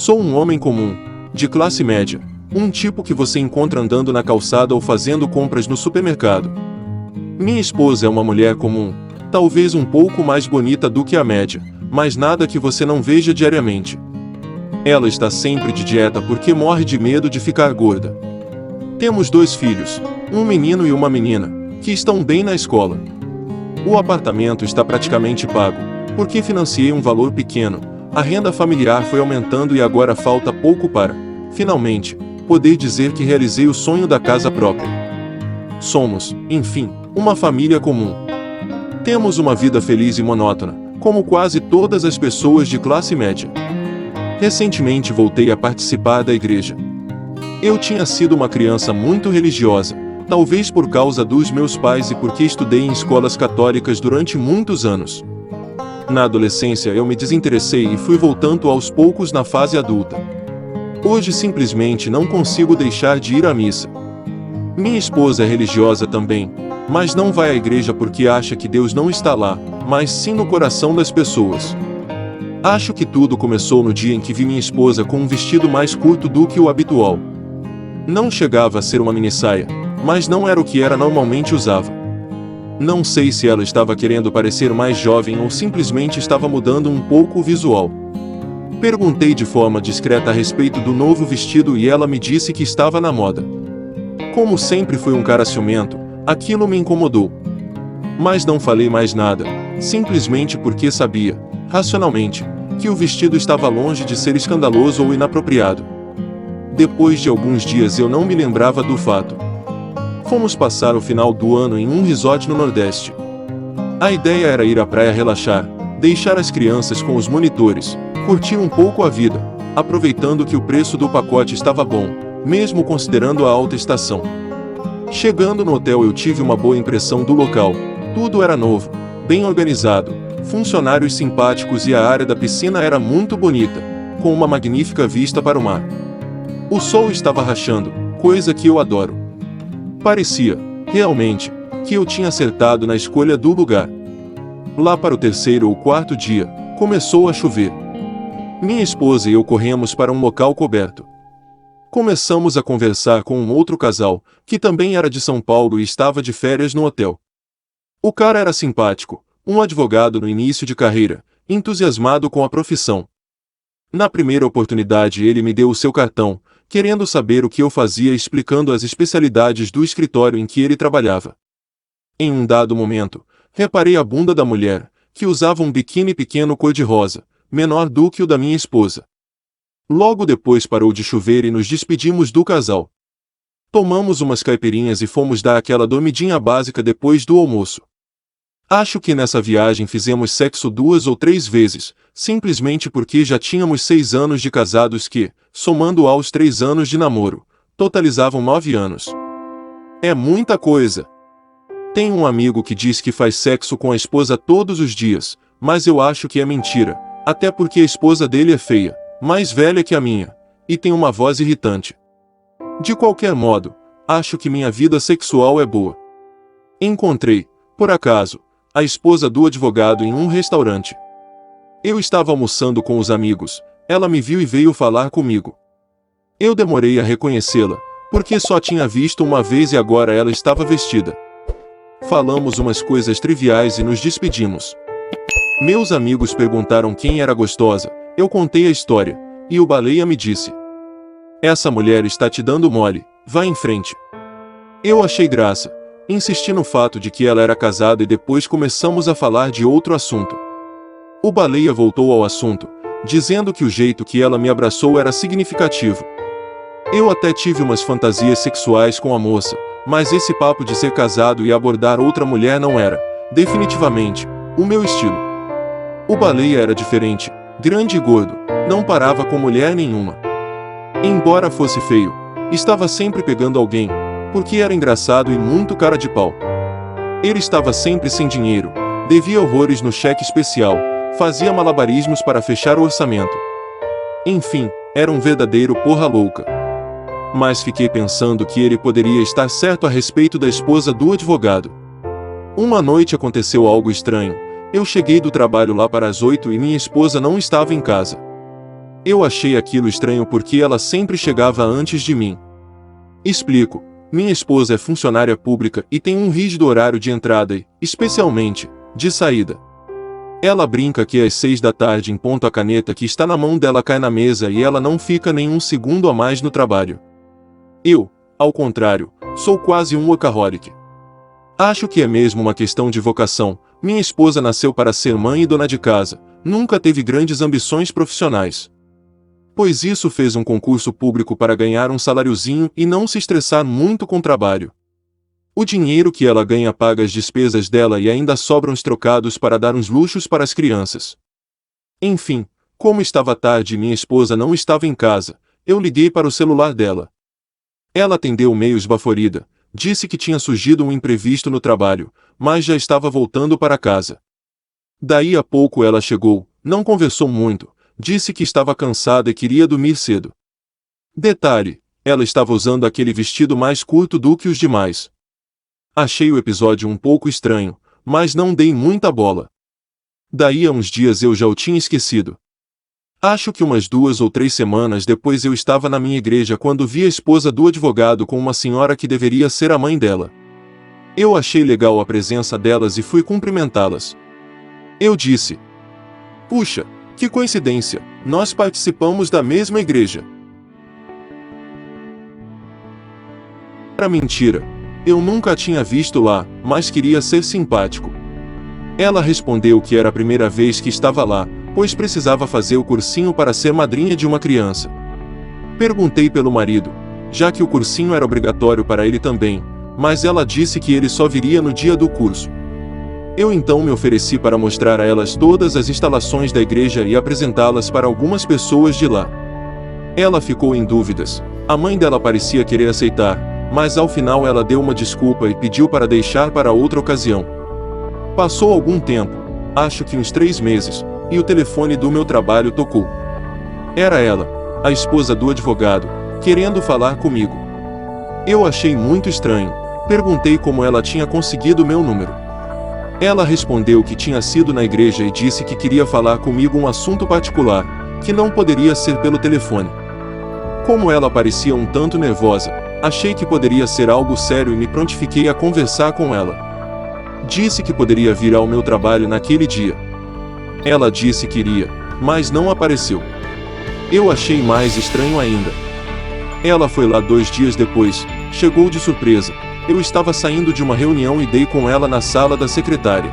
Sou um homem comum, de classe média, um tipo que você encontra andando na calçada ou fazendo compras no supermercado. Minha esposa é uma mulher comum, talvez um pouco mais bonita do que a média, mas nada que você não veja diariamente. Ela está sempre de dieta porque morre de medo de ficar gorda. Temos 2 filhos, um menino e uma menina, que estão bem na escola. O apartamento está praticamente pago, porque financiei um valor pequeno. A renda familiar foi aumentando e agora falta pouco para, finalmente, poder dizer que realizei o sonho da casa própria. Somos, enfim, uma família comum. Temos uma vida feliz e monótona, como quase todas as pessoas de classe média. Recentemente voltei a participar da igreja. Eu tinha sido uma criança muito religiosa, talvez por causa dos meus pais e porque estudei em escolas católicas durante muitos anos. Na adolescência eu me desinteressei e fui voltando aos poucos na fase adulta. Hoje simplesmente não consigo deixar de ir à missa. Minha esposa é religiosa também, mas não vai à igreja porque acha que Deus não está lá, mas sim no coração das pessoas. Acho que tudo começou no dia em que vi minha esposa com um vestido mais curto do que o habitual. Não chegava a ser uma minissaia, mas não era o que ela normalmente usava. Não sei se ela estava querendo parecer mais jovem ou simplesmente estava mudando um pouco o visual. Perguntei de forma discreta a respeito do novo vestido e ela me disse que estava na moda. Como sempre fui um cara ciumento, aquilo me incomodou. Mas não falei mais nada, simplesmente porque sabia, racionalmente, que o vestido estava longe de ser escandaloso ou inapropriado. Depois de alguns dias eu não me lembrava do fato. Fomos passar o final do ano em um resort no Nordeste. A ideia era ir à praia relaxar, deixar as crianças com os monitores, curtir um pouco a vida, aproveitando que o preço do pacote estava bom, mesmo considerando a alta estação. Chegando no hotel eu tive uma boa impressão do local. Tudo era novo, bem organizado, funcionários simpáticos e a área da piscina era muito bonita, com uma magnífica vista para o mar. O sol estava rachando, coisa que eu adoro. Parecia, realmente, que eu tinha acertado na escolha do lugar. Lá para o 3º ou 4º dia, começou a chover. Minha esposa e eu corremos para um local coberto. Começamos a conversar com um outro casal, que também era de São Paulo e estava de férias no hotel. O cara era simpático, um advogado no início de carreira, entusiasmado com a profissão. Na primeira oportunidade ele me deu o seu cartão, querendo saber o que eu fazia e explicando as especialidades do escritório em que ele trabalhava. Em um dado momento, reparei a bunda da mulher, que usava um biquíni pequeno cor-de-rosa, menor do que o da minha esposa. Logo depois parou de chover e nos despedimos do casal. Tomamos umas caipirinhas e fomos dar aquela dormidinha básica depois do almoço. Acho que nessa viagem fizemos sexo 2 ou 3 vezes, simplesmente porque já tínhamos 6 anos de casados que, somando aos 3 anos de namoro, totalizavam 9 anos. É muita coisa. Tenho um amigo que diz que faz sexo com a esposa todos os dias, mas eu acho que é mentira, até porque a esposa dele é feia, mais velha que a minha, e tem uma voz irritante. De qualquer modo, acho que minha vida sexual é boa. Encontrei, por acaso, a esposa do advogado em um restaurante. Eu estava almoçando com os amigos, ela me viu e veio falar comigo. Eu demorei a reconhecê-la, porque só tinha visto uma vez e agora ela estava vestida. Falamos umas coisas triviais e nos despedimos. Meus amigos perguntaram quem era gostosa, eu contei a história, e o baleia me disse: "Essa mulher está te dando mole, vá em frente." Eu achei graça. Insisti no fato de que ela era casada e depois começamos a falar de outro assunto. O baleia voltou ao assunto, dizendo que o jeito que ela me abraçou era significativo. Eu até tive umas fantasias sexuais com a moça, mas esse papo de ser casado e abordar outra mulher não era, definitivamente, o meu estilo. O baleia era diferente, grande e gordo, não parava com mulher nenhuma. Embora fosse feio, estava sempre pegando alguém, porque era engraçado e muito cara de pau. Ele estava sempre sem dinheiro, devia horrores no cheque especial, fazia malabarismos para fechar o orçamento. Enfim, era um verdadeiro porra louca. Mas fiquei pensando que ele poderia estar certo a respeito da esposa do advogado. Uma noite aconteceu algo estranho. Eu cheguei do trabalho lá para as 8 e minha esposa não estava em casa. Eu achei aquilo estranho porque ela sempre chegava antes de mim. Explico. Minha esposa é funcionária pública e tem um rígido horário de entrada e, especialmente, de saída. Ela brinca que às 6 da tarde em ponto a caneta que está na mão dela cai na mesa e ela não fica nem um segundo a mais no trabalho. Eu, ao contrário, sou quase um workaholic. Acho que é mesmo uma questão de vocação. Minha esposa nasceu para ser mãe e dona de casa, nunca teve grandes ambições profissionais. Pois isso fez um concurso público para ganhar um saláriozinho e não se estressar muito com o trabalho. O dinheiro que ela ganha paga as despesas dela e ainda sobram os trocados para dar uns luxos para as crianças. Enfim, como estava tarde e minha esposa não estava em casa, eu liguei para o celular dela. Ela atendeu meio esbaforida, disse que tinha surgido um imprevisto no trabalho, mas já estava voltando para casa. Daí a pouco ela chegou, não conversou muito, disse que estava cansada e queria dormir cedo. Detalhe, ela estava usando aquele vestido mais curto do que os demais. Achei o episódio um pouco estranho, mas não dei muita bola. Daí a uns dias eu já o tinha esquecido. Acho que umas 2 ou 3 semanas depois eu estava na minha igreja quando vi a esposa do advogado com uma senhora que deveria ser a mãe dela. Eu achei legal a presença delas e fui cumprimentá-las. Eu disse: "Puxa, que coincidência, nós participamos da mesma igreja." Era mentira. Eu nunca a tinha visto lá, mas queria ser simpático. Ela respondeu que era a primeira vez que estava lá, pois precisava fazer o cursinho para ser madrinha de uma criança. Perguntei pelo marido, já que o cursinho era obrigatório para ele também, mas ela disse que ele só viria no dia do curso. Eu então me ofereci para mostrar a elas todas as instalações da igreja e apresentá-las para algumas pessoas de lá. Ela ficou em dúvidas, a mãe dela parecia querer aceitar, mas ao final ela deu uma desculpa e pediu para deixar para outra ocasião. Passou algum tempo, acho que uns 3 meses, e o telefone do meu trabalho tocou. Era ela, a esposa do advogado, querendo falar comigo. Eu achei muito estranho, perguntei como ela tinha conseguido meu número. Ela respondeu que tinha sido na igreja e disse que queria falar comigo um assunto particular, que não poderia ser pelo telefone. Como ela parecia um tanto nervosa, achei que poderia ser algo sério e me prontifiquei a conversar com ela. Disse que poderia vir ao meu trabalho naquele dia. Ela disse que iria, mas não apareceu. Eu achei mais estranho ainda. Ela foi lá 2 dias depois, chegou de surpresa. Eu estava saindo de uma reunião e dei com ela na sala da secretária.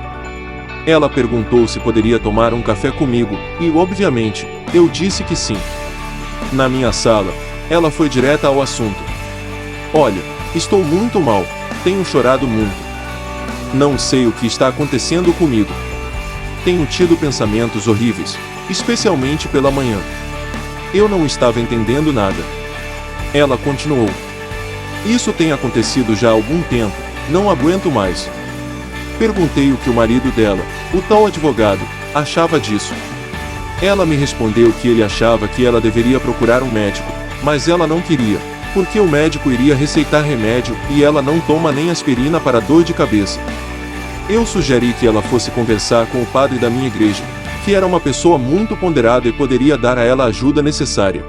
Ela perguntou se poderia tomar um café comigo, e obviamente, eu disse que sim. Na minha sala, ela foi direta ao assunto. Olha, estou muito mal, tenho chorado muito. Não sei o que está acontecendo comigo. Tenho tido pensamentos horríveis, especialmente pela manhã. Eu não estava entendendo nada. Ela continuou. Isso tem acontecido já há algum tempo, não aguento mais. Perguntei o que o marido dela, o tal advogado, achava disso. Ela me respondeu que ele achava que ela deveria procurar um médico, mas ela não queria, porque o médico iria receitar remédio e ela não toma nem aspirina para dor de cabeça. Eu sugeri que ela fosse conversar com o padre da minha igreja, que era uma pessoa muito ponderada e poderia dar a ela a ajuda necessária.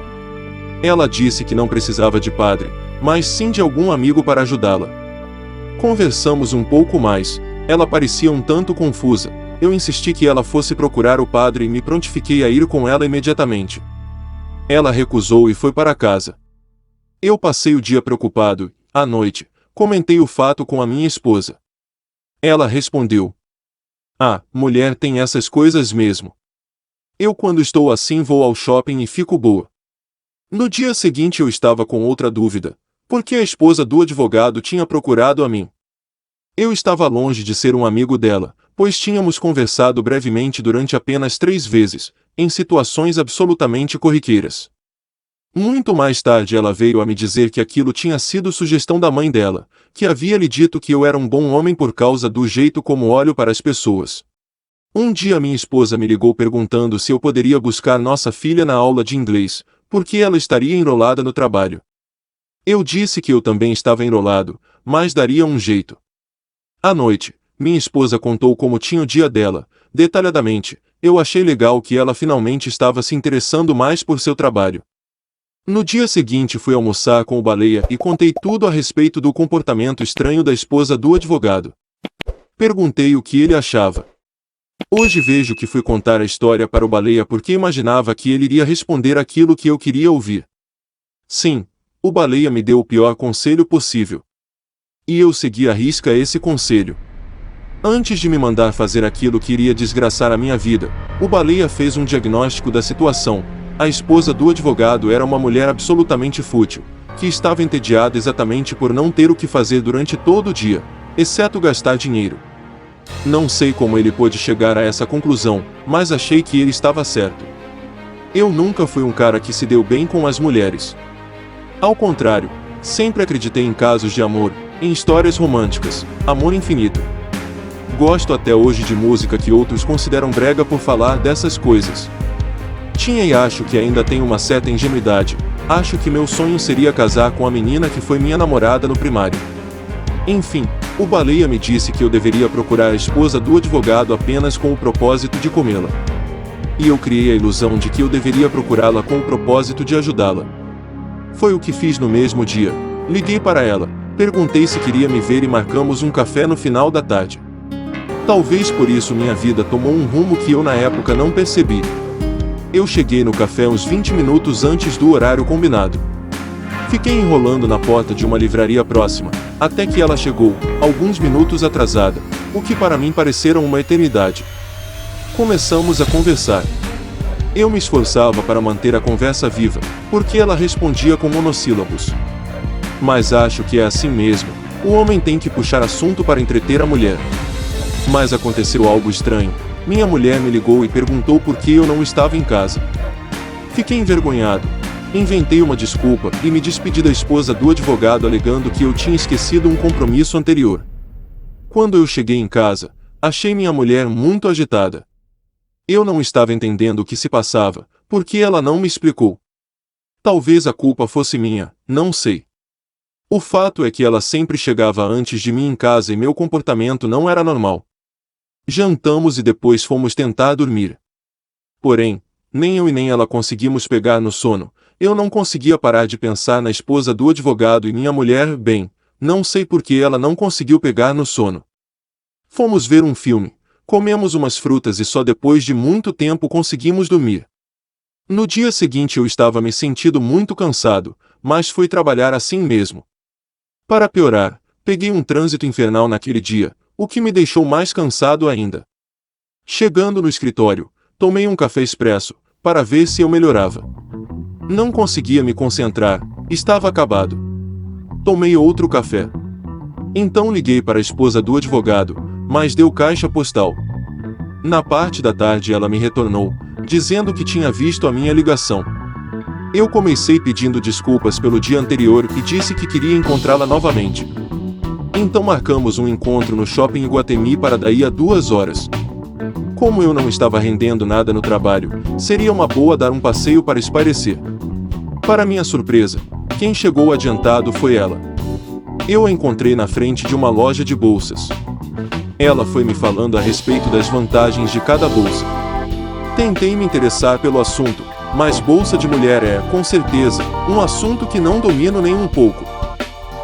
Ela disse que não precisava de padre, mas sim de algum amigo para ajudá-la. Conversamos um pouco mais, ela parecia um tanto confusa. Eu insisti que ela fosse procurar o padre e me prontifiquei a ir com ela imediatamente. Ela recusou e foi para casa. Eu passei o dia preocupado, à noite, comentei o fato com a minha esposa. Ela respondeu: "Ah, mulher tem essas coisas mesmo. Eu quando estou assim vou ao shopping e fico boa." No dia seguinte eu estava com outra dúvida, porque a esposa do advogado tinha procurado a mim. Eu estava longe de ser um amigo dela, pois tínhamos conversado brevemente durante apenas 3 vezes, em situações absolutamente corriqueiras. Muito mais tarde ela veio a me dizer que aquilo tinha sido sugestão da mãe dela, que havia lhe dito que eu era um bom homem por causa do jeito como olho para as pessoas. Um dia minha esposa me ligou perguntando se eu poderia buscar nossa filha na aula de inglês, porque ela estaria enrolada no trabalho. Eu disse que eu também estava enrolado, mas daria um jeito. À noite, minha esposa contou como tinha o dia dela, detalhadamente, Eu achei legal que ela finalmente estava se interessando mais por seu trabalho. No dia seguinte fui almoçar com o Baleia e contei tudo a respeito do comportamento estranho da esposa do advogado. Perguntei o que ele achava. Hoje vejo que fui contar a história para o Baleia porque imaginava que ele iria responder aquilo que eu queria ouvir. Sim, o Baleia me deu o pior conselho possível. E eu segui à risca esse conselho. Antes de me mandar fazer aquilo que iria desgraçar a minha vida, o Baleia fez um diagnóstico da situação. A esposa do advogado era uma mulher absolutamente fútil, que estava entediada exatamente por não ter o que fazer durante todo o dia, exceto gastar dinheiro. Não sei como ele pôde chegar a essa conclusão, mas achei que ele estava certo. Eu nunca fui um cara que se deu bem com as mulheres. Ao contrário, sempre acreditei em casos de amor, em histórias românticas, amor infinito. Gosto até hoje de música que outros consideram brega por falar dessas coisas. Tinha e acho que ainda tenho uma certa ingenuidade. Acho que meu sonho seria casar com a menina que foi minha namorada no primário. Enfim, o Baleia me disse que eu deveria procurar a esposa do advogado apenas com o propósito de comê-la. E eu criei a ilusão de que eu deveria procurá-la com o propósito de ajudá-la. Foi o que fiz no mesmo dia. Liguei para ela, perguntei se queria me ver e marcamos um café no final da tarde. Talvez por isso minha vida tomou um rumo que eu na época não percebi. Eu cheguei no café uns 20 minutos antes do horário combinado. Fiquei enrolando na porta de uma livraria próxima, até que ela chegou, alguns minutos atrasada, o que para mim pareceram uma eternidade. Começamos a conversar. Eu me esforçava para manter a conversa viva, porque ela respondia com monossílabos. Mas acho que é assim mesmo, o homem tem que puxar assunto para entreter a mulher. Mas aconteceu algo estranho. Minha mulher me ligou e perguntou por que eu não estava em casa. Fiquei envergonhado. Inventei uma desculpa e me despedi da esposa do advogado alegando que eu tinha esquecido um compromisso anterior. Quando eu cheguei em casa, achei minha mulher muito agitada. Eu não estava entendendo o que se passava, porque ela não me explicou. Talvez a culpa fosse minha, não sei. O fato é que ela sempre chegava antes de mim em casa e meu comportamento não era normal. Jantamos e depois fomos tentar dormir. Porém, nem eu e nem ela conseguimos pegar no sono. Eu não conseguia parar de pensar na esposa do advogado e minha mulher, bem, não sei por que ela não conseguiu pegar no sono. Fomos ver um filme, comemos umas frutas e só depois de muito tempo conseguimos dormir. No dia seguinte eu estava me sentindo muito cansado, mas fui trabalhar assim mesmo. Para piorar, peguei um trânsito infernal naquele dia, o que me deixou mais cansado ainda. Chegando no escritório, tomei um café expresso, para ver se eu melhorava. Não conseguia me concentrar, estava acabado. Tomei outro café. Então liguei para a esposa do advogado, mas deu caixa postal. Na parte da tarde ela me retornou, dizendo que tinha visto a minha ligação. Eu comecei pedindo desculpas pelo dia anterior e disse que queria encontrá-la novamente. Então marcamos um encontro no shopping Iguatemi para daí a 2 horas. Como eu não estava rendendo nada no trabalho, seria uma boa dar um passeio para espairecer. Para minha surpresa, quem chegou adiantado foi ela. Eu a encontrei na frente de uma loja de bolsas. Ela foi me falando a respeito das vantagens de cada bolsa. Tentei me interessar pelo assunto, mas bolsa de mulher é, com certeza, um assunto que não domino nem um pouco.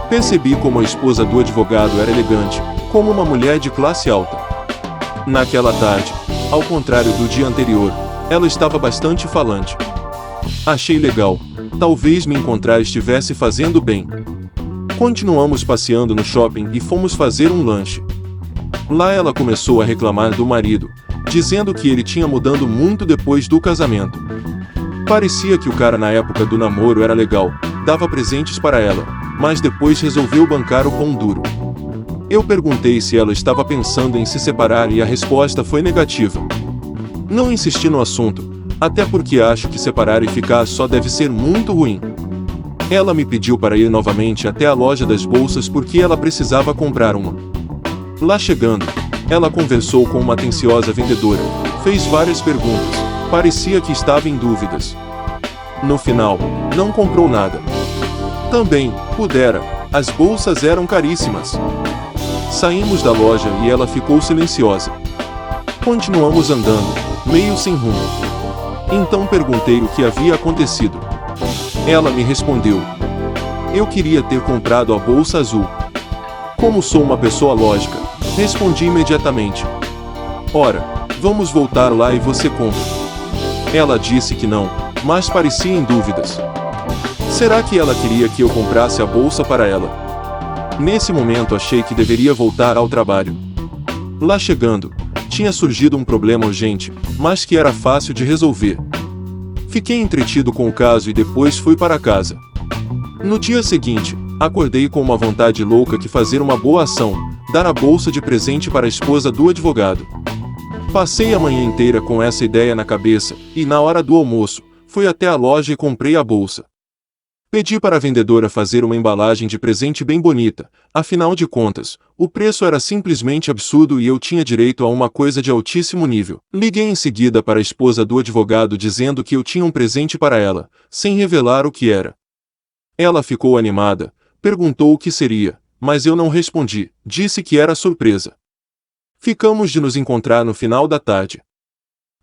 Percebi como a esposa do advogado era elegante, como uma mulher de classe alta. Naquela tarde, ao contrário do dia anterior, ela estava bastante falante. Achei legal, talvez me encontrar estivesse fazendo bem. Continuamos passeando no shopping e fomos fazer um lanche. Lá ela começou a reclamar do marido, dizendo que ele tinha mudado muito depois do casamento. Parecia que o cara na época do namoro era legal, dava presentes para ela, mas depois resolveu bancar o pão duro. Eu perguntei se ela estava pensando em se separar e a resposta foi negativa. Não insisti no assunto, até porque acho que separar e ficar só deve ser muito ruim. Ela me pediu para ir novamente até a loja das bolsas porque ela precisava comprar uma. Lá chegando, ela conversou com uma atenciosa vendedora, fez várias perguntas, parecia que estava em dúvidas. No final, não comprou nada. Também, pudera, as bolsas eram caríssimas. Saímos da loja e ela ficou silenciosa. Continuamos andando, meio sem rumo. Então perguntei o que havia acontecido. Ela me respondeu: eu queria ter comprado a bolsa azul. Como sou uma pessoa lógica, respondi imediatamente: ora, vamos voltar lá e você compra. Ela disse que não, mas parecia em dúvidas. Será que ela queria que eu comprasse a bolsa para ela? Nesse momento achei que deveria voltar ao trabalho. Lá chegando, tinha surgido um problema urgente, mas que era fácil de resolver. Fiquei entretido com o caso e depois fui para casa. No dia seguinte, acordei com uma vontade louca de fazer uma boa ação, dar a bolsa de presente para a esposa do advogado. Passei a manhã inteira com essa ideia na cabeça, e na hora do almoço, fui até a loja e comprei a bolsa. Pedi para a vendedora fazer uma embalagem de presente bem bonita, afinal de contas, o preço era simplesmente absurdo e eu tinha direito a uma coisa de altíssimo nível. Liguei em seguida para a esposa do advogado dizendo que eu tinha um presente para ela, sem revelar o que era. Ela ficou animada, perguntou o que seria, mas eu não respondi, disse que era surpresa. Ficamos de nos encontrar no final da tarde.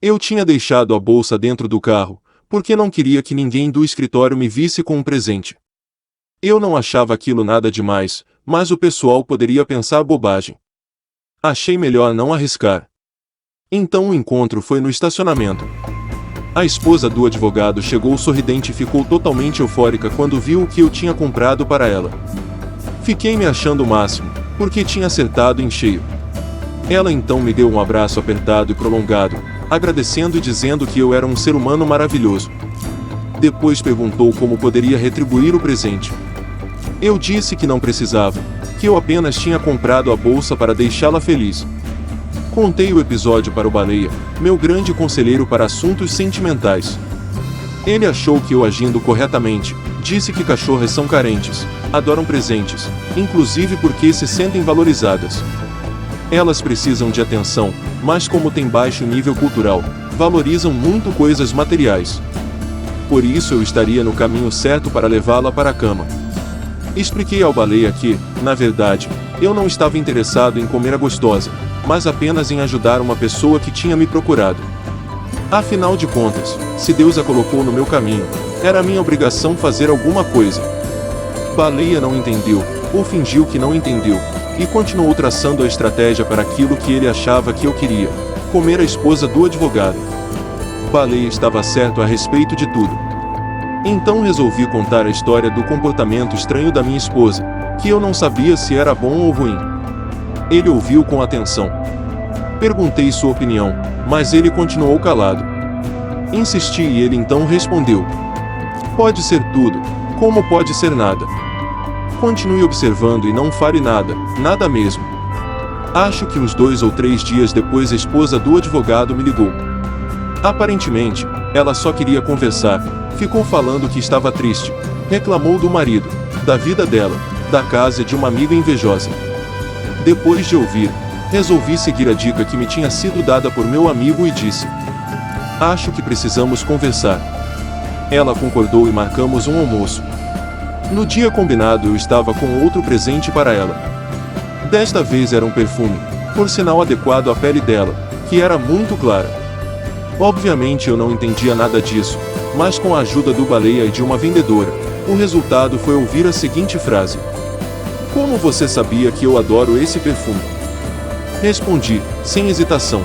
Eu tinha deixado a bolsa dentro do carro, porque não queria que ninguém do escritório me visse com um presente. Eu não achava aquilo nada demais, mas o pessoal poderia pensar bobagem. Achei melhor não arriscar. Então o encontro foi no estacionamento. A esposa do advogado chegou sorridente e ficou totalmente eufórica quando viu o que eu tinha comprado para ela. Fiquei me achando o máximo, porque tinha acertado em cheio. Ela então me deu um abraço apertado e prolongado, agradecendo e dizendo que eu era um ser humano maravilhoso. Depois perguntou como poderia retribuir o presente. Eu disse que não precisava, que eu apenas tinha comprado a bolsa para deixá-la feliz. Contei o episódio para o Baleia, meu grande conselheiro para assuntos sentimentais. Ele achou que eu agindo corretamente, disse que cachorras são carentes, adoram presentes, inclusive porque se sentem valorizadas. Elas precisam de atenção, mas como têm baixo nível cultural, valorizam muito coisas materiais. Por isso eu estaria no caminho certo para levá-la para a cama. Expliquei ao Baleia que, na verdade, eu não estava interessado em comer a gostosa, mas apenas em ajudar uma pessoa que tinha me procurado. Afinal de contas, se Deus a colocou no meu caminho, era minha obrigação fazer alguma coisa. Baleia não entendeu, ou fingiu que não entendeu, e continuou traçando a estratégia para aquilo que ele achava que eu queria: comer a esposa do advogado. Baleia estava certo a respeito de tudo. Então resolvi contar a história do comportamento estranho da minha esposa, que eu não sabia se era bom ou ruim. Ele ouviu com atenção. Perguntei sua opinião, mas ele continuou calado. Insisti e ele então respondeu: pode ser tudo, como pode ser nada. Continue observando e não fale nada, nada mesmo. Acho que uns 2 ou 3 dias depois a esposa do advogado me ligou. Aparentemente, ela só queria conversar, ficou falando que estava triste, reclamou do marido, da vida dela, da casa e de uma amiga invejosa. Depois de ouvir, resolvi seguir a dica que me tinha sido dada por meu amigo e disse: acho que precisamos conversar. Ela concordou e marcamos um almoço. No dia combinado eu estava com outro presente para ela. Desta vez era um perfume, por sinal adequado à pele dela, que era muito clara. Obviamente eu não entendia nada disso, mas com a ajuda do Baleia e de uma vendedora, o resultado foi ouvir a seguinte frase: como você sabia que eu adoro esse perfume? Respondi, sem hesitação: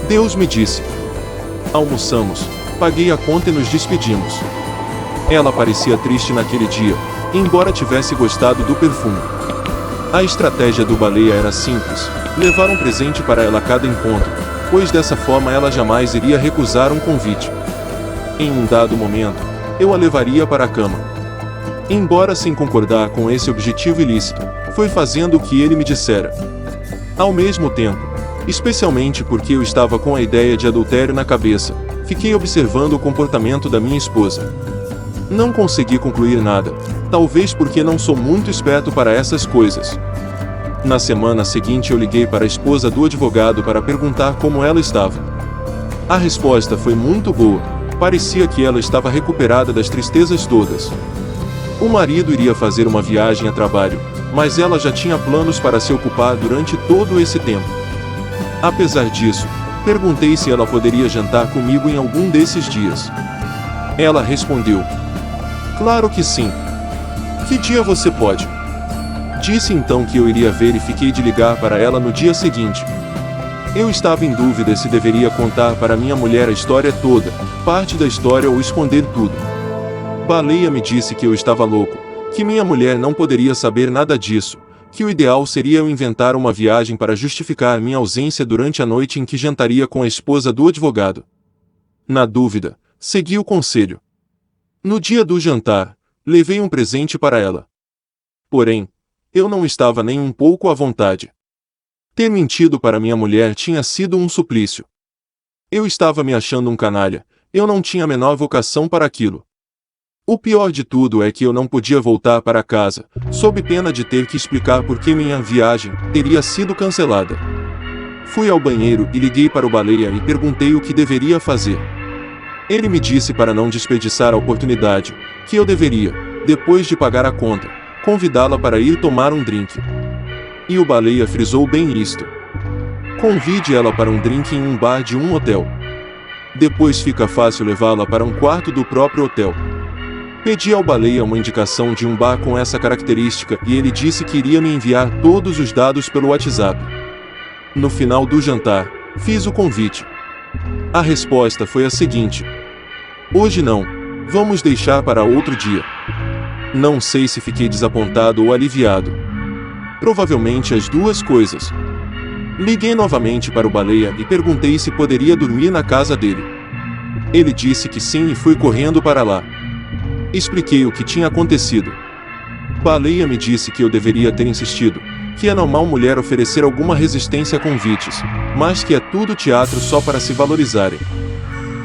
Deus me disse. Almoçamos, paguei a conta e nos despedimos. Ela parecia triste naquele dia, embora tivesse gostado do perfume. A estratégia do Baleia era simples: levar um presente para ela a cada encontro, pois dessa forma ela jamais iria recusar um convite. Em um dado momento, eu a levaria para a cama. Embora sem concordar com esse objetivo ilícito, foi fazendo o que ele me dissera. Ao mesmo tempo, especialmente porque eu estava com a ideia de adultério na cabeça, fiquei observando o comportamento da minha esposa. Não consegui concluir nada, talvez porque não sou muito esperto para essas coisas. Na semana seguinte eu liguei para a esposa do advogado para perguntar como ela estava. A resposta foi muito boa, parecia que ela estava recuperada das tristezas todas. O marido iria fazer uma viagem a trabalho, mas ela já tinha planos para se ocupar durante todo esse tempo. Apesar disso, Perguntei se ela poderia jantar comigo em algum desses dias. Ela respondeu: claro que sim. Que dia você pode? Disse então que eu iria ver e fiquei de ligar para ela no dia seguinte. Eu estava em dúvida se deveria contar para minha mulher a história toda, parte da história ou esconder tudo. Baleia me disse que eu estava louco, que minha mulher não poderia saber nada disso, que o ideal seria eu inventar uma viagem para justificar minha ausência durante a noite em que jantaria com a esposa do advogado. Na dúvida, segui o conselho. No dia do jantar, levei um presente para ela. Porém, eu não estava nem um pouco à vontade. Ter mentido para minha mulher tinha sido um suplício. Eu estava me achando um canalha, eu não tinha a menor vocação para aquilo. O pior de tudo é que eu não podia voltar para casa, sob pena de ter que explicar por que minha viagem teria sido cancelada. Fui ao banheiro e liguei para o Baleia e perguntei o que deveria fazer. Ele me disse para não desperdiçar a oportunidade, que eu deveria, depois de pagar a conta, convidá-la para ir tomar um drink. E o Baleia frisou bem isto. Convide ela para um drink em um bar de um hotel. Depois fica fácil levá-la para um quarto do próprio hotel. Pedi ao Baleia uma indicação de um bar com essa característica e ele disse que iria me enviar todos os dados pelo WhatsApp. No final do jantar, fiz o convite. A resposta foi a seguinte: hoje não, vamos deixar para outro dia. Não sei se fiquei desapontado ou aliviado. Provavelmente as duas coisas. Liguei novamente para o Baleia e perguntei se poderia dormir na casa dele. Ele disse que sim e fui correndo para lá. Expliquei o que tinha acontecido. Baleia me disse que eu deveria ter insistido, que é normal mulher oferecer alguma resistência a convites, mas que é tudo teatro só para se valorizarem.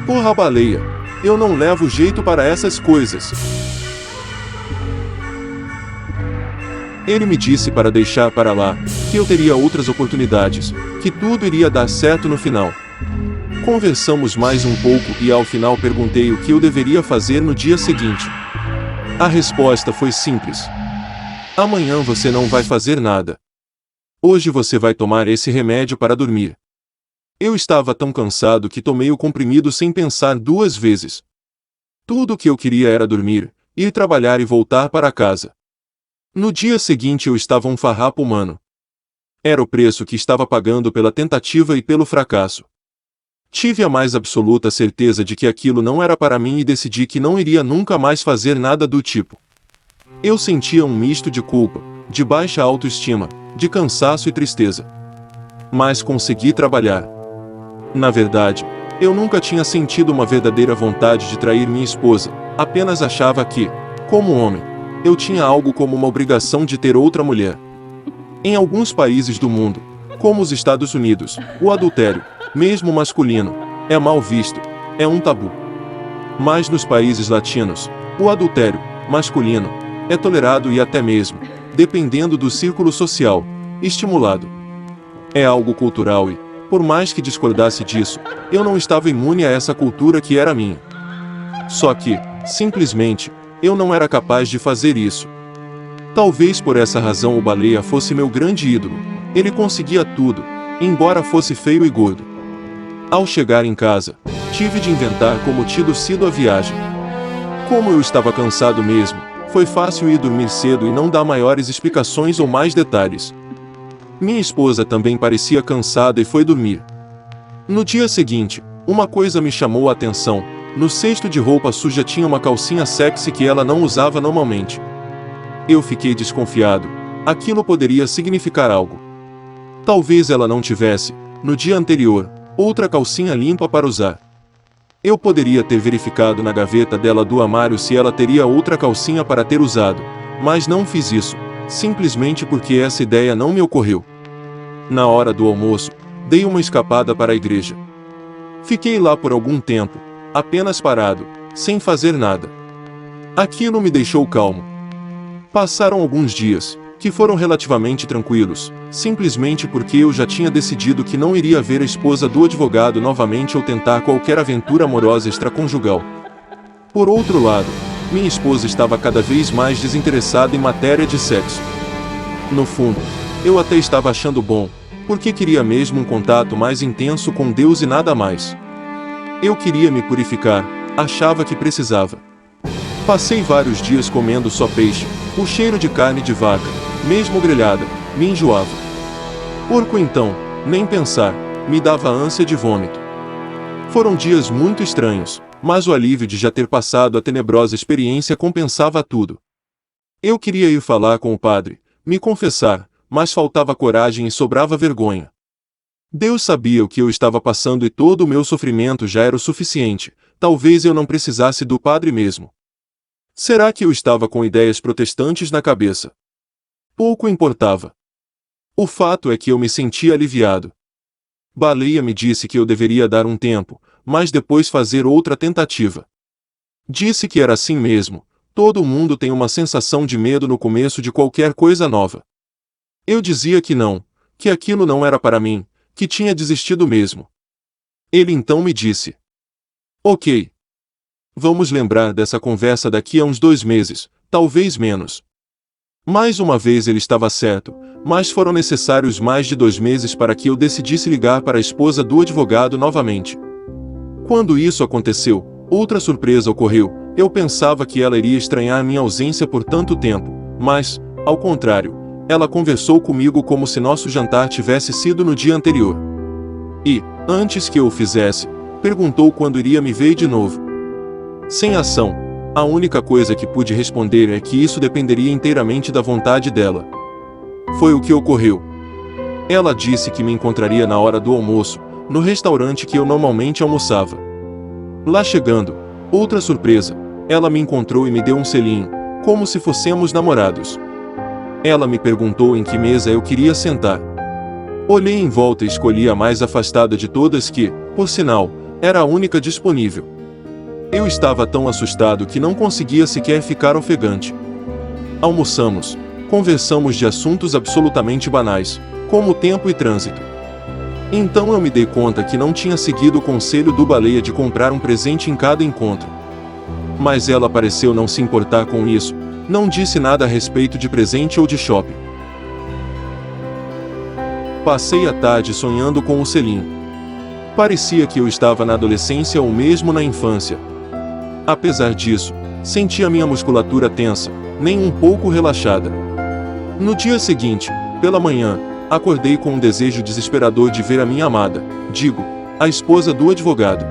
Porra, Baleia, eu não levo jeito para essas coisas. Ele me disse para deixar para lá, que eu teria outras oportunidades, que tudo iria dar certo no final. Conversamos mais um pouco e ao final perguntei o que eu deveria fazer no dia seguinte. A resposta foi simples. Amanhã você não vai fazer nada. Hoje você vai tomar esse remédio para dormir. Eu estava tão cansado que tomei o comprimido sem pensar duas vezes. Tudo o que eu queria era dormir, ir trabalhar e voltar para casa. No dia seguinte eu estava um farrapo humano. Era o preço que estava pagando pela tentativa e pelo fracasso. Tive a mais absoluta certeza de que aquilo não era para mim e decidi que não iria nunca mais fazer nada do tipo. Eu sentia um misto de culpa, de baixa autoestima, de cansaço e tristeza. Mas consegui trabalhar. Na verdade, eu nunca tinha sentido uma verdadeira vontade de trair minha esposa, apenas achava que, como homem, eu tinha algo como uma obrigação de ter outra mulher. Em alguns países do mundo, como os Estados Unidos, o adultério, mesmo masculino, é mal visto, é um tabu. Mas nos países latinos, o adultério, masculino, é tolerado e até mesmo, dependendo do círculo social, estimulado. É algo cultural e, por mais que discordasse disso, eu não estava imune a essa cultura que era minha. Só que, simplesmente, eu não era capaz de fazer isso. Talvez por essa razão o Baleia fosse meu grande ídolo. Ele conseguia tudo, embora fosse feio e gordo. Ao chegar em casa, tive de inventar como tinha sido a viagem. Como eu estava cansado mesmo, foi fácil ir dormir cedo e não dar maiores explicações ou mais detalhes. Minha esposa também parecia cansada e foi dormir. No dia seguinte, uma coisa me chamou a atenção. No cesto de roupa suja tinha uma calcinha sexy que ela não usava normalmente. Eu fiquei desconfiado. Aquilo poderia significar algo. Talvez ela não tivesse, no dia anterior, outra calcinha limpa para usar. Eu poderia ter verificado na gaveta dela do armário se ela teria outra calcinha para ter usado, mas não fiz isso, simplesmente porque essa ideia não me ocorreu. Na hora do almoço, dei uma escapada para a igreja. Fiquei lá por algum tempo, apenas parado, sem fazer nada. Aquilo me deixou calmo. Passaram alguns dias, que foram relativamente tranquilos, simplesmente porque eu já tinha decidido que não iria ver a esposa do advogado novamente ou tentar qualquer aventura amorosa extraconjugal. Por outro lado, minha esposa estava cada vez mais desinteressada em matéria de sexo. No fundo, eu até estava achando bom, Porque queria mesmo um contato mais intenso com Deus e nada mais. Eu queria me purificar, achava que precisava. Passei vários dias comendo só peixe, o cheiro de carne de vaca, mesmo grelhada, me enjoava. Porco então, nem pensar, me dava ânsia de vômito. Foram dias muito estranhos, mas o alívio de já ter passado a tenebrosa experiência compensava tudo. Eu queria ir falar com o padre, me confessar, mas faltava coragem e sobrava vergonha. Deus sabia o que eu estava passando e todo o meu sofrimento já era o suficiente, talvez eu não precisasse do padre mesmo. Será que eu estava com ideias protestantes na cabeça? Pouco importava. O fato é que eu me sentia aliviado. Baleia me disse que eu deveria dar um tempo, mas depois fazer outra tentativa. Disse que era assim mesmo, todo mundo tem uma sensação de medo no começo de qualquer coisa nova. Eu dizia que não, que aquilo não era para mim, que tinha desistido mesmo. Ele então me disse: Ok. Vamos lembrar dessa conversa daqui a uns 2 meses, talvez menos. Mais uma vez ele estava certo, mas foram necessários mais de 2 meses para que eu decidisse ligar para a esposa do advogado novamente. Quando isso aconteceu, outra surpresa ocorreu. Eu pensava que ela iria estranhar minha ausência por tanto tempo, mas, ao contrário, ela conversou comigo como se nosso jantar tivesse sido no dia anterior. E, antes que eu o fizesse, perguntou quando iria me ver de novo. Sem ação, a única coisa que pude responder é que isso dependeria inteiramente da vontade dela. Foi o que ocorreu. Ela disse que me encontraria na hora do almoço, no restaurante que eu normalmente almoçava. Lá chegando, outra surpresa, ela me encontrou e me deu um selinho, como se fossemos namorados. Ela me perguntou em que mesa eu queria sentar. Olhei em volta e escolhi a mais afastada de todas que, por sinal, era a única disponível. Eu estava tão assustado que não conseguia sequer ficar ofegante. Almoçamos, conversamos de assuntos absolutamente banais, como tempo e trânsito. Então eu me dei conta que não tinha seguido o conselho do Baleia de comprar um presente em cada encontro. Mas ela pareceu não se importar com isso, não disse nada a respeito de presente ou de shopping. Passei a tarde sonhando com o selinho. Parecia que eu estava na adolescência ou mesmo na infância. Apesar disso, sentia minha musculatura tensa, nem um pouco relaxada. No dia seguinte, pela manhã, acordei com um desejo desesperador de ver a minha amada, digo, a esposa do advogado.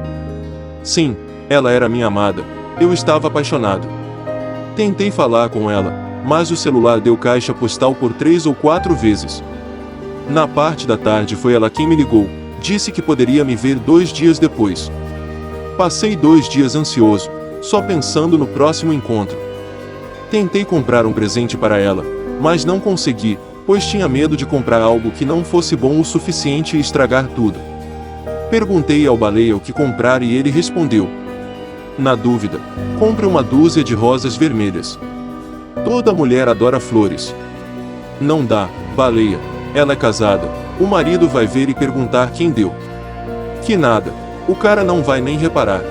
Sim, ela era minha amada, eu estava apaixonado. Tentei falar com ela, mas o celular deu caixa postal por 3 ou 4 vezes. Na parte da tarde foi ela quem me ligou, disse que poderia me ver 2 dias depois. Passei 2 dias ansioso, só pensando no próximo encontro. Tentei comprar um presente para ela, mas não consegui, pois tinha medo de comprar algo que não fosse bom o suficiente e estragar tudo. Perguntei ao Baleia o que comprar e ele respondeu: na dúvida, compre uma dúzia de rosas vermelhas. Toda mulher adora flores. Não dá, Baleia, ela é casada, o marido vai ver e perguntar quem deu. Que nada, o cara não vai nem reparar.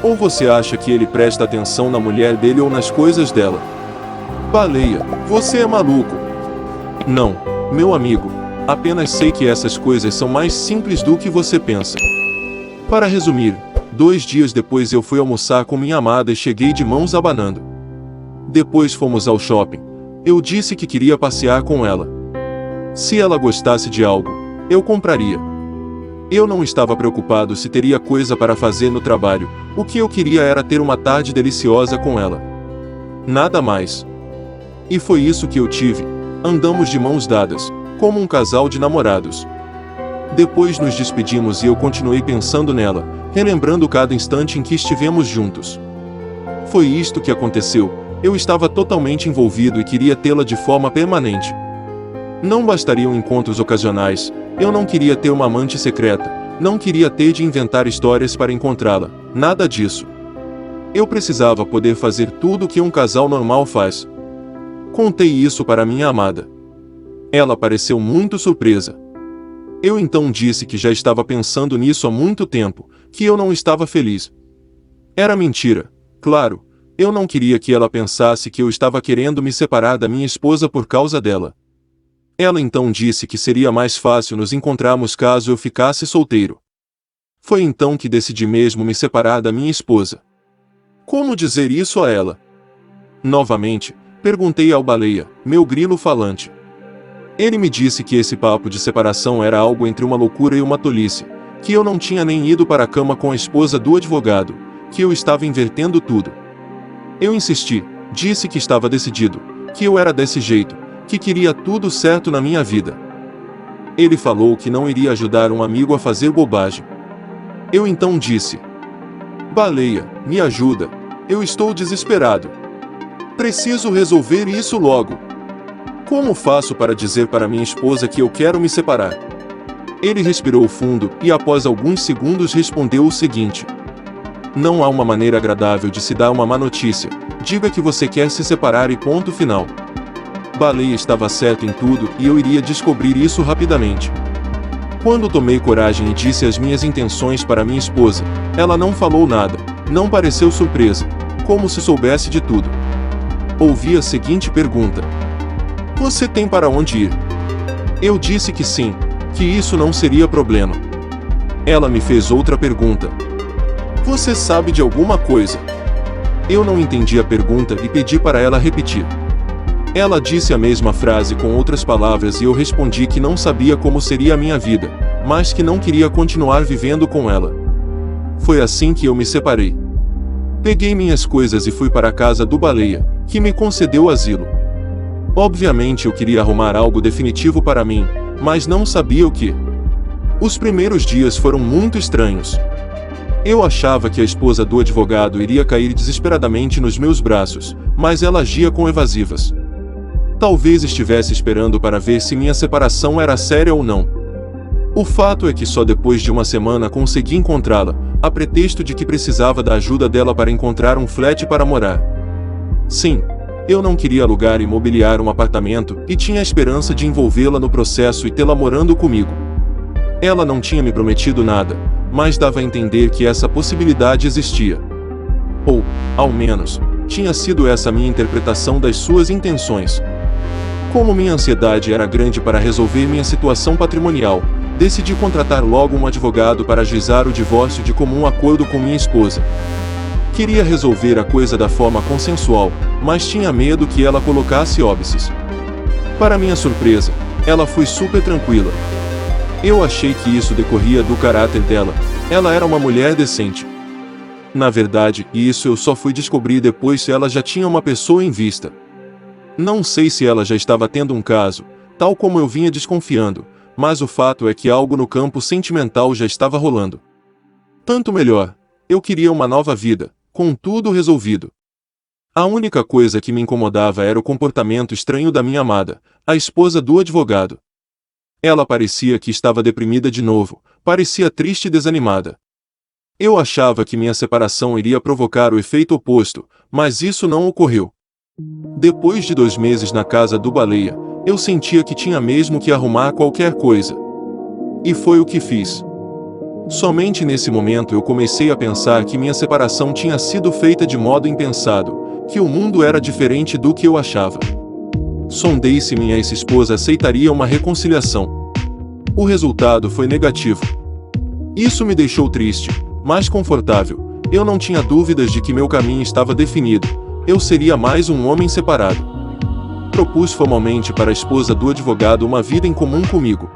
Ou você acha que ele presta atenção na mulher dele ou nas coisas dela? Baleia, você é maluco. Não, meu amigo, apenas sei que essas coisas são mais simples do que você pensa. Para resumir, 2 dias depois eu fui almoçar com minha amada e cheguei de mãos abanando. Depois fomos ao shopping. Eu disse que queria passear com ela. Se ela gostasse de algo, eu compraria. Eu não estava preocupado se teria coisa para fazer no trabalho, o que eu queria era ter uma tarde deliciosa com ela. Nada mais. E foi isso que eu tive. Andamos de mãos dadas, como um casal de namorados. Depois nos despedimos e eu continuei pensando nela, relembrando cada instante em que estivemos juntos. Foi isto que aconteceu, eu estava totalmente envolvido e queria tê-la de forma permanente. Não bastariam encontros ocasionais, eu não queria ter uma amante secreta, não queria ter de inventar histórias para encontrá-la, nada disso. Eu precisava poder fazer tudo o que um casal normal faz. Contei isso para minha amada. Ela pareceu muito surpresa. Eu então disse que já estava pensando nisso há muito tempo, que eu não estava feliz. Era mentira, claro, eu não queria que ela pensasse que eu estava querendo me separar da minha esposa por causa dela. Ela então disse que seria mais fácil nos encontrarmos caso eu ficasse solteiro. Foi então que decidi mesmo me separar da minha esposa. Como dizer isso a ela? Novamente, perguntei ao Baleia, meu grilo falante. Ele me disse que esse papo de separação era algo entre uma loucura e uma tolice, que eu não tinha nem ido para a cama com a esposa do advogado, que eu estava invertendo tudo. Eu insisti, disse que estava decidido, que eu era desse jeito, que queria tudo certo na minha vida. Ele falou que não iria ajudar um amigo a fazer bobagem. Eu então disse: Baleia, me ajuda, eu estou desesperado. Preciso resolver isso logo. Como faço para dizer para minha esposa que eu quero me separar? Ele respirou fundo e após alguns segundos respondeu o seguinte: Não há uma maneira agradável de se dar uma má notícia. Diga que você quer se separar e ponto final. Baleia estava certo em tudo e eu iria descobrir isso rapidamente. Quando tomei coragem e disse as minhas intenções para minha esposa, ela não falou nada, não pareceu surpresa, como se soubesse de tudo. Ouvi a seguinte pergunta: Você tem para onde ir? Eu disse que sim, que isso não seria problema. Ela me fez outra pergunta: Você sabe de alguma coisa? Eu não entendi a pergunta e pedi para ela repetir. Ela disse a mesma frase com outras palavras e eu respondi que não sabia como seria a minha vida, mas que não queria continuar vivendo com ela. Foi assim que eu me separei. Peguei minhas coisas e fui para a casa do Baleia, que me concedeu asilo. Obviamente eu queria arrumar algo definitivo para mim, mas não sabia o que. Os primeiros dias foram muito estranhos. Eu achava que a esposa do advogado iria cair desesperadamente nos meus braços, mas ela agia com evasivas. Talvez estivesse esperando para ver se minha separação era séria ou não. O fato é que só depois de uma semana consegui encontrá-la, a pretexto de que precisava da ajuda dela para encontrar um flat para morar. Sim, eu não queria alugar e mobiliar um apartamento e tinha a esperança de envolvê-la no processo e tê-la morando comigo. Ela não tinha me prometido nada, mas dava a entender que essa possibilidade existia. Ou, ao menos, tinha sido essa a minha interpretação das suas intenções. Como minha ansiedade era grande para resolver minha situação patrimonial, decidi contratar logo um advogado para ajuizar o divórcio de comum acordo com minha esposa. Queria resolver a coisa da forma consensual, mas tinha medo que ela colocasse óbices. Para minha surpresa, ela foi super tranquila. Eu achei que isso decorria do caráter dela, ela era uma mulher decente. Na verdade, isso eu só fui descobrir depois se ela já tinha uma pessoa em vista. Não sei se ela já estava tendo um caso, tal como eu vinha desconfiando, mas o fato é que algo no campo sentimental já estava rolando. Tanto melhor, eu queria uma nova vida, com tudo resolvido. A única coisa que me incomodava era o comportamento estranho da minha amada, a esposa do advogado. Ela parecia que estava deprimida de novo, parecia triste e desanimada. Eu achava que minha separação iria provocar o efeito oposto, mas isso não ocorreu. Depois de 2 meses na casa do Baleia, eu sentia que tinha mesmo que arrumar qualquer coisa. E foi o que fiz. Somente nesse momento eu comecei a pensar que minha separação tinha sido feita de modo impensado, que o mundo era diferente do que eu achava. Sondei se minha ex-esposa aceitaria uma reconciliação. O resultado foi negativo. Isso me deixou triste, mas confortável. Eu não tinha dúvidas de que meu caminho estava definido. Eu seria mais um homem separado. Propus formalmente para a esposa do advogado uma vida em comum comigo.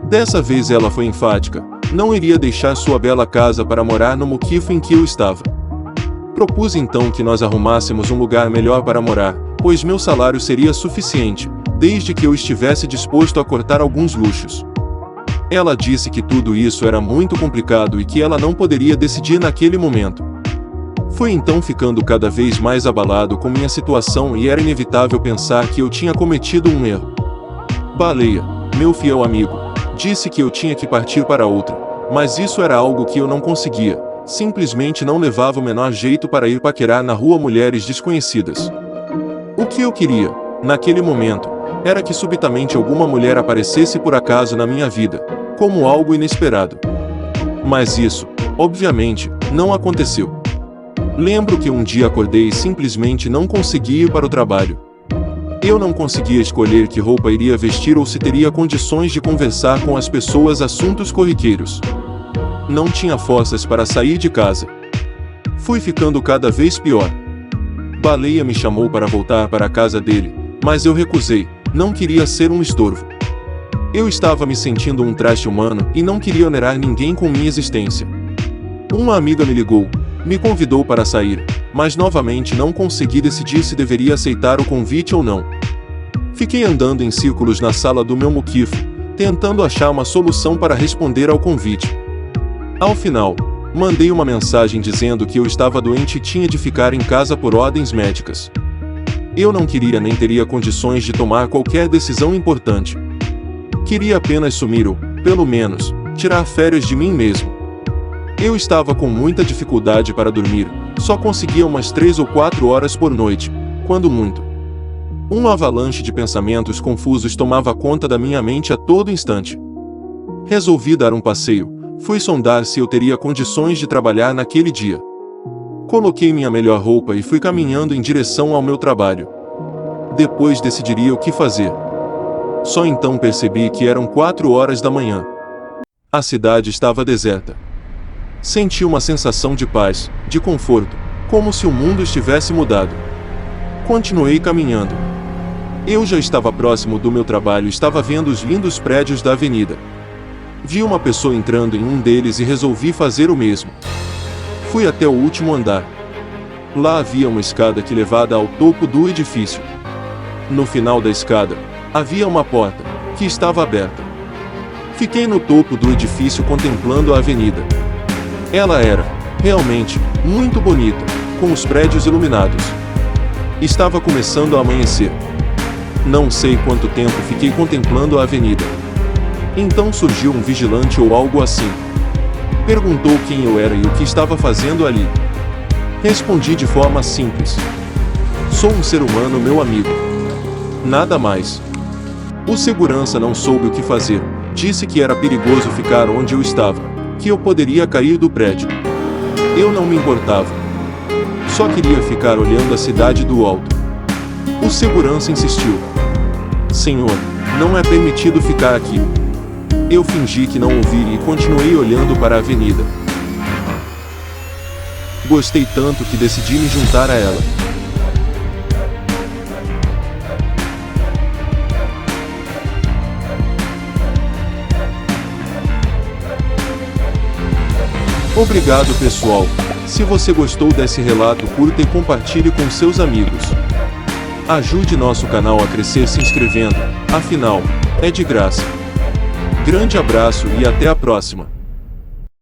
Dessa vez ela foi enfática, não iria deixar sua bela casa para morar no muquifo em que eu estava. Propus então que nós arrumássemos um lugar melhor para morar, pois meu salário seria suficiente, desde que eu estivesse disposto a cortar alguns luxos. Ela disse que tudo isso era muito complicado e que ela não poderia decidir naquele momento. Fui então ficando cada vez mais abalado com minha situação e era inevitável pensar que eu tinha cometido um erro. Baleia, meu fiel amigo, disse que eu tinha que partir para outra, mas isso era algo que eu não conseguia, simplesmente não levava o menor jeito para ir paquerar na rua mulheres desconhecidas. O que eu queria, naquele momento, era que subitamente alguma mulher aparecesse por acaso na minha vida, como algo inesperado. Mas isso, obviamente, não aconteceu. Lembro que um dia acordei e simplesmente não consegui ir para o trabalho. Eu não conseguia escolher que roupa iria vestir ou se teria condições de conversar com as pessoas assuntos corriqueiros. Não tinha forças para sair de casa. Fui ficando cada vez pior. Baleia me chamou para voltar para a casa dele, mas eu recusei, não queria ser um estorvo. Eu estava me sentindo um traste humano e não queria onerar ninguém com minha existência. Uma amiga me ligou, me convidou para sair, mas novamente não consegui decidir se deveria aceitar o convite ou não. Fiquei andando em círculos na sala do meu muquifo, tentando achar uma solução para responder ao convite. Ao final, mandei uma mensagem dizendo que eu estava doente e tinha de ficar em casa por ordens médicas. Eu não queria nem teria condições de tomar qualquer decisão importante. Queria apenas sumir ou, pelo menos, tirar férias de mim mesmo. Eu estava com muita dificuldade para dormir, só conseguia umas 3 ou 4 horas por noite, quando muito. Uma avalanche de pensamentos confusos tomava conta da minha mente a todo instante. Resolvi dar um passeio, fui sondar se eu teria condições de trabalhar naquele dia. Coloquei minha melhor roupa e fui caminhando em direção ao meu trabalho. Depois decidiria o que fazer. Só então percebi que eram 4 horas da manhã. A cidade estava deserta. Senti uma sensação de paz, de conforto, como se o mundo estivesse mudado. Continuei caminhando. Eu já estava próximo do meu trabalho e estava vendo os lindos prédios da avenida. Vi uma pessoa entrando em um deles e resolvi fazer o mesmo. Fui até o último andar. Lá havia uma escada que levava ao topo do edifício. No final da escada, havia uma porta, que estava aberta. Fiquei no topo do edifício contemplando a avenida. Ela era, realmente, muito bonita, com os prédios iluminados. Estava começando a amanhecer. Não sei quanto tempo fiquei contemplando a avenida. Então surgiu um vigilante ou algo assim. Perguntou quem eu era e o que estava fazendo ali. Respondi de forma simples. Sou um ser humano, meu amigo. Nada mais. O segurança não soube o que fazer. Disse que era perigoso ficar onde eu estava, que eu poderia cair do prédio. Eu não me importava. Só queria ficar olhando a cidade do alto. O segurança insistiu. Senhor, não é permitido ficar aqui. Eu fingi que não ouvi e continuei olhando para a avenida. Gostei tanto que decidi me juntar a ela. Obrigado, pessoal. Se você gostou desse relato, curta e compartilhe com seus amigos. Ajude nosso canal a crescer se inscrevendo, afinal, é de graça. Grande abraço e até a próxima.